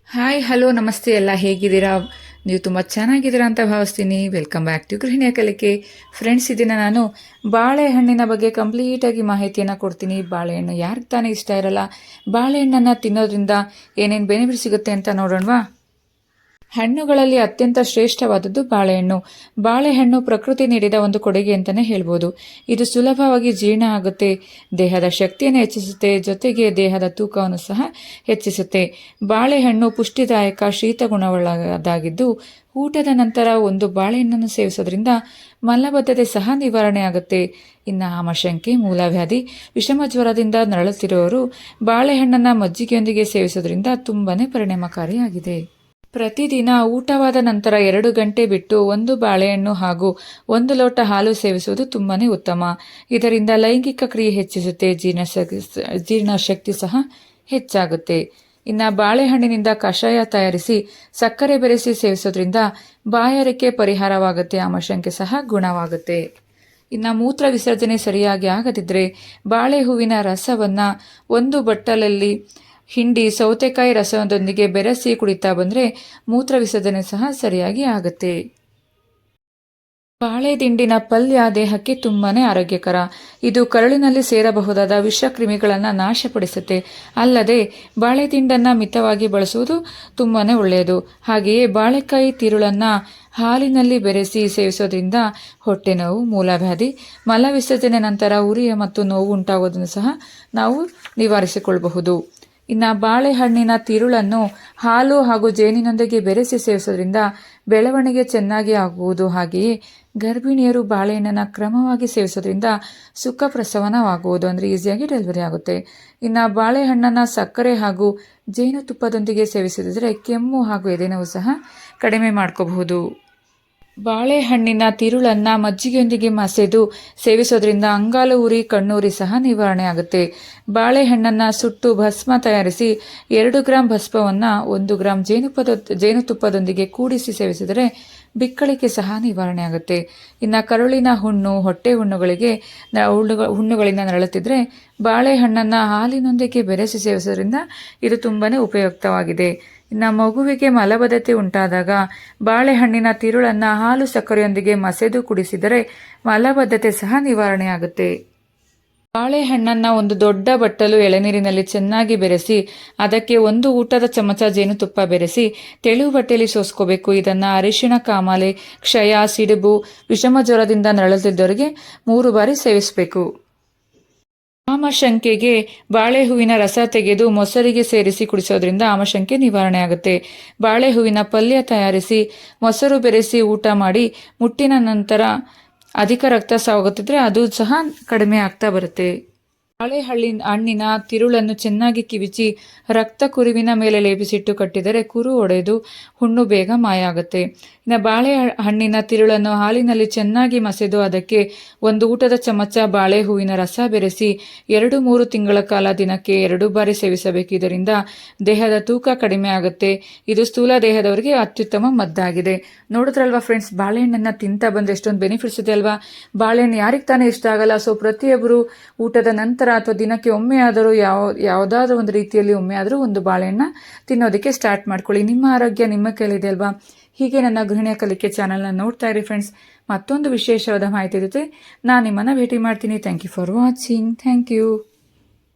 Hi hello ನಮಸ್ತೆ ಎಲ್ಲ ಹೇಗಿದ್ದೀರಾ? ನೀವು ತುಂಬ ಚೆನ್ನಾಗಿದ್ದೀರಾ ಅಂತ ಭಾವಿಸ್ತೀನಿ. ವೆಲ್ಕಮ್ ಬ್ಯಾಕ್ ಟು ಗೃಹಿಣಿಯ ಕಲಿಕೆ. ಫ್ರೆಂಡ್ಸ್, ಇದನ್ನು ನಾನು ಬಾಳೆಹಣ್ಣಿನ ಬಗ್ಗೆ ಕಂಪ್ಲೀಟಾಗಿ ಮಾಹಿತಿಯನ್ನು ಕೊಡ್ತೀನಿ. ಬಾಳೆಹಣ್ಣು ಯಾರಿಗೆ ತಾನೇ ಇಷ್ಟ ಇರಲ್ಲ? ಬಾಳೆಹಣ್ಣನ್ನು ತಿನ್ನೋದ್ರಿಂದ ಏನೇನು ಬೆನಿಫಿಟ್ ಸಿಗುತ್ತೆ ಅಂತ ನೋಡೋಣವಾ? ಹಣ್ಣುಗಳಲ್ಲಿ ಅತ್ಯಂತ ಶ್ರೇಷ್ಠವಾದದ್ದು ಬಾಳೆಹಣ್ಣು. ಬಾಳೆಹಣ್ಣು ಪ್ರಕೃತಿ ನೀಡಿದ ಒಂದು ಕೊಡುಗೆ ಅಂತಲೇ ಹೇಳ್ಬೋದು. ಇದು ಸುಲಭವಾಗಿ ಜೀರ್ಣ ಆಗುತ್ತೆ, ದೇಹದ ಶಕ್ತಿಯನ್ನು ಹೆಚ್ಚಿಸುತ್ತೆ, ಜೊತೆಗೆ ದೇಹದ ತೂಕವನ್ನು ಸಹ ಹೆಚ್ಚಿಸುತ್ತೆ. ಬಾಳೆಹಣ್ಣು ಪುಷ್ಟಿದಾಯಕ ಶೀತ ಗುಣವುಳ್ಳದಾಗಿದ್ದು, ಊಟದ ನಂತರ ಒಂದು ಬಾಳೆಹಣ್ಣನ್ನು ಸೇವಿಸೋದ್ರಿಂದ ಮಲಬದ್ಧತೆ ಸಹ ನಿವಾರಣೆ ಆಗುತ್ತೆ. ಇನ್ನು ಆಮಶಂಕೆ, ಮೂಲವ್ಯಾಧಿ, ವಿಷಮ ಜ್ವರದಿಂದ ನರಳುತ್ತಿರುವವರು ಬಾಳೆಹಣ್ಣನ್ನು ಮಜ್ಜಿಗೆಯೊಂದಿಗೆ ಸೇವಿಸೋದ್ರಿಂದ ತುಂಬಾನೇ ಪರಿಣಾಮಕಾರಿಯಾಗಿದೆ. ಪ್ರತಿದಿನ ಊಟವಾದ ನಂತರ 2 ಗಂಟೆ ಬಿಟ್ಟು ಒಂದು ಬಾಳೆಹಣ್ಣು ಹಾಗೂ 1 ಲೋಟ ಹಾಲು ಸೇವಿಸುವುದು ತುಂಬಾನೇ ಉತ್ತಮ. ಇದರಿಂದ ಲೈಂಗಿಕ ಕ್ರಿಯೆ ಹೆಚ್ಚಿಸುತ್ತೆ, ಜೀರ್ಣಶಕ್ತಿ ಸಹ ಹೆಚ್ಚಾಗುತ್ತೆ. ಇನ್ನು ಬಾಳೆಹಣ್ಣಿನಿಂದ ಕಷಾಯ ತಯಾರಿಸಿ ಸಕ್ಕರೆ ಬೆರೆಸಿ ಸೇವಿಸೋದ್ರಿಂದ ಬಾಯಾರಿಕೆ ಪರಿಹಾರವಾಗುತ್ತೆ, ಆಮಶಂಕೆ ಸಹ ಗುಣವಾಗುತ್ತೆ. ಇನ್ನು ಮೂತ್ರ ವಿಸರ್ಜನೆ ಸರಿಯಾಗಿ ಆಗದಿದ್ದರೆ ಬಾಳೆ ಹೂವಿನ ರಸವನ್ನು ಒಂದು ಬಟ್ಟಲಲ್ಲಿ ಹಿಂಡಿ ಸೌತೆಕಾಯಿ ರಸದೊಂದಿಗೆ ಬೆರೆಸಿ ಕುಡಿತಾ ಬಂದರೆ ಮೂತ್ರ ವಿಸರ್ಜನೆ ಸಹ ಸರಿಯಾಗಿ ಆಗುತ್ತೆ. ಬಾಳೆ ದಿಂಡಿನ ಪಲ್ಯ ದೇಹಕ್ಕೆ ತುಂಬಾನೇ ಆರೋಗ್ಯಕರ. ಇದು ಕರುಳಿನಲ್ಲಿ ಸೇರಬಹುದಾದ ವಿಷಕ್ರಿಮಿಗಳನ್ನು ನಾಶಪಡಿಸುತ್ತೆ. ಅಲ್ಲದೆ ಬಾಳೆ ದಿಂಡನ್ನು ಮಿತವಾಗಿ ಬಳಸುವುದು ತುಂಬಾನೇ ಒಳ್ಳೆಯದು. ಹಾಗೆಯೇ ಬಾಳೆಕಾಯಿ ತಿರುಳನ್ನು ಹಾಲಿನಲ್ಲಿ ಬೆರೆಸಿ ಸೇವಿಸೋದ್ರಿಂದ ಹೊಟ್ಟೆ ನೋವು, ಮೂಲವ್ಯಾಧಿ, ಮಲವಿಸರ್ಜನೆ ನಂತರ ಉರಿಯ ಮತ್ತು ನೋವು ಉಂಟಾಗುವುದನ್ನು ಸಹ ನಾವು ನಿವಾರಿಸಿಕೊಳ್ಳಬಹುದು. ಇನ್ನು ಬಾಳೆಹಣ್ಣಿನ ತಿರುಳನ್ನು ಹಾಲು ಹಾಗೂ ಜೇನಿನೊಂದಿಗೆ ಬೆರೆಸಿ ಸೇವಿಸೋದ್ರಿಂದ ಬೆಳವಣಿಗೆ ಚೆನ್ನಾಗಿ ಆಗುವುದು. ಹಾಗೆಯೇ ಗರ್ಭಿಣಿಯರು ಬಾಳೆಹಣ್ಣನ್ನು ಕ್ರಮವಾಗಿ ಸೇವಿಸೋದ್ರಿಂದ ಸುಖ ಪ್ರಸವನವಾಗುವುದು, ಅಂದರೆ ಈಸಿಯಾಗಿ ಡೆಲಿವರಿ ಆಗುತ್ತೆ. ಇನ್ನು ಬಾಳೆಹಣ್ಣನ್ನು ಸಕ್ಕರೆ ಹಾಗೂ ಜೇನುತುಪ್ಪದೊಂದಿಗೆ ಸೇವಿಸಿದರೆ ಕೆಮ್ಮು ಹಾಗೂ ಎದೆನೋವು ಸಹ ಕಡಿಮೆ ಮಾಡ್ಕೋಬಹುದು. ಬಾಳೆಹಣ್ಣಿನ ತಿರುಳನ್ನು ಮಜ್ಜಿಗೆಯೊಂದಿಗೆ ಮಸೆದು ಸೇವಿಸೋದ್ರಿಂದ ಅಂಗಾಲು ಉರಿ, ಕಣ್ಣುರಿ ಸಹ ನಿವಾರಣೆ ಆಗುತ್ತೆ. ಬಾಳೆಹಣ್ಣನ್ನು ಸುಟ್ಟು ಭಸ್ಮ ತಯಾರಿಸಿ 2 ಗ್ರಾಂ ಭಸ್ಮವನ್ನು 1 ಗ್ರಾಂ ಜೇನುತುಪ್ಪದೊಂದಿಗೆ ಕೂಡಿಸಿ ಸೇವಿಸಿದರೆ ಬಿಕ್ಕಳಿಕೆ ಸಹ ನಿವಾರಣೆ ಆಗುತ್ತೆ. ಇನ್ನು ಕರುಳಿನ ಹುಣ್ಣು, ಹೊಟ್ಟೆ ಹುಣ್ಣುಗಳಿಂದ ನರಳುತ್ತಿದ್ದರೆ ಬಾಳೆಹಣ್ಣನ್ನು ಹಾಲಿನೊಂದಿಗೆ ಬೆರೆಸಿ ಸೇವಿಸೋದ್ರಿಂದ ಇದು ತುಂಬಾನೇ ಉಪಯುಕ್ತವಾಗಿದೆ. ಇನ್ನು ಮಗುವಿಗೆ ಮಲಬದ್ಧತೆ ಉಂಟಾದಾಗ ಬಾಳೆಹಣ್ಣಿನ ತಿರುಳನ್ನು ಹಾಲು ಸಕ್ಕರೆಯೊಂದಿಗೆ ಮಸೆದು ಕುಡಿಸಿದರೆ ಮಲಬದ್ಧತೆ ಸಹ ನಿವಾರಣೆ ಆಗುತ್ತೆ. ಬಾಳೆಹಣ್ಣನ್ನು ಒಂದು ದೊಡ್ಡ ಬಟ್ಟಲು ಎಳೆನೀರಿನಲ್ಲಿ ಚೆನ್ನಾಗಿ ಬೆರೆಸಿ ಅದಕ್ಕೆ 1 ಊಟದ ಚಮಚ ಜೇನುತುಪ್ಪ ಬೆರೆಸಿ ತೆಳು ಬಟ್ಟೆಯಲ್ಲಿ ಸೋಸ್ಕೋಬೇಕು. ಇದನ್ನು ಅರಿಶಿಣ, ಕಾಮಾಲೆ, ಕ್ಷಯ, ಸಿಡುಬು, ವಿಷಮ ಜ್ವರದಿಂದ ನರಳುತ್ತಿದ್ದವರಿಗೆ 3 ಬಾರಿ ಸೇವಿಸಬೇಕು. ಆಮಶಂಕೆಗೆ ಬಾಳೆ ಹೂವಿನ ರಸ ತೆಗೆದು ಮೊಸರಿಗೆ ಸೇರಿಸಿ ಕುಡಿಸೋದ್ರಿಂದ ಆಮಶಂಕೆ ನಿವಾರಣೆ ಆಗುತ್ತೆ. ಬಾಳೆ ಹೂವಿನ ಪಲ್ಯ ತಯಾರಿಸಿ ಮೊಸರು ಬೆರೆಸಿ ಊಟ ಮಾಡಿ ಮುಟ್ಟಿನ ನಂತರ ಅಧಿಕ ರಕ್ತಸ್ರಾವ ಆಗುತ್ತಿದ್ರೆ ಅದು ಸಹ ಕಡಿಮೆ ಆಗ್ತಾ ಬರುತ್ತೆ. ಹಣ್ಣಿನ ತಿರುಳನ್ನು ಚೆನ್ನಾಗಿ ಕಿವಿಚಿ ರಕ್ತ ಕುರುವಿನ ಮೇಲೆ ಲೇಪಿಸಿಟ್ಟು ಕಟ್ಟಿದರೆ ಕುರು ಒಡೆದು ಹುಣ್ಣು ಬೇಗ ಮಾಯ ಆಗುತ್ತೆ. ಇನ್ನು ಬಾಳೆಹಣ್ಣಿನ ತಿರುಳನ್ನು ಹಾಲಿನಲ್ಲಿ ಚೆನ್ನಾಗಿ ಮಸೆದು ಅದಕ್ಕೆ 1 ಊಟದ ಚಮಚ ಬಾಳೆ ಹೂವಿನ ರಸ ಬೆರೆಸಿ 2-3 ತಿಂಗಳ ಕಾಲ ದಿನಕ್ಕೆ 2 ಬಾರಿ ಸೇವಿಸಬೇಕು. ಇದರಿಂದ ದೇಹದ ತೂಕ ಕಡಿಮೆ ಆಗುತ್ತೆ. ಇದು ಸ್ಥೂಲ ದೇಹದವರಿಗೆ ಅತ್ಯುತ್ತಮ ಮದ್ದಾಗಿದೆ. ನೋಡಿದ್ರಲ್ವಾ ಫ್ರೆಂಡ್ಸ್, ಬಾಳೆಹಣ್ಣನ್ನು ತಿಂತಾ ಬಂದ್ರೆ ಎಷ್ಟೊಂದು ಬೆನಿಫಿಟ್ಸ್ ಇದೆ ಅಲ್ವಾ? ಬಾಳೆಹಣ್ಣು ಯಾರಿಗೆ ತಾನೇ ಇಷ್ಟ ಆಗಲ್ಲ? ಸೊ ಪ್ರತಿಯೊಬ್ಬರು ಊಟದ ನಂತರ ಅಥವಾ ದಿನಕ್ಕೆ ಒಮ್ಮೆ ಆದರೂ ಯಾವುದಾದ್ರೂ ಒಂದು ರೀತಿಯಲ್ಲಿ ಒಮ್ಮೆ ಆದರೂ ಒಂದು ಬಾಳೆಹಣ್ಣ ತಿನ್ನೋದಕ್ಕೆ ಸ್ಟಾರ್ಟ್ ಮಾಡ್ಕೊಳ್ಳಿ. ನಿಮ್ಮ ಆರೋಗ್ಯ ನಿಮ್ಮ ಕೈಲಿದೆ ಅಲ್ವಾ? ಹೀಗೆ ನನ್ನ ಗೃಹಿಣಿಯ ಕಲಿಕೆ ಚಾನಲ್ನ ನೋಡ್ತಾ ಇರಿ ಫ್ರೆಂಡ್ಸ್. ಮತ್ತೊಂದು ವಿಶೇಷವಾದ ಮಾಹಿತಿ ಜೊತೆ ನಾನು ನಿಮ್ಮನ್ನು ಭೇಟಿ ಮಾಡ್ತೀನಿ. Thank you for watching. Thank you.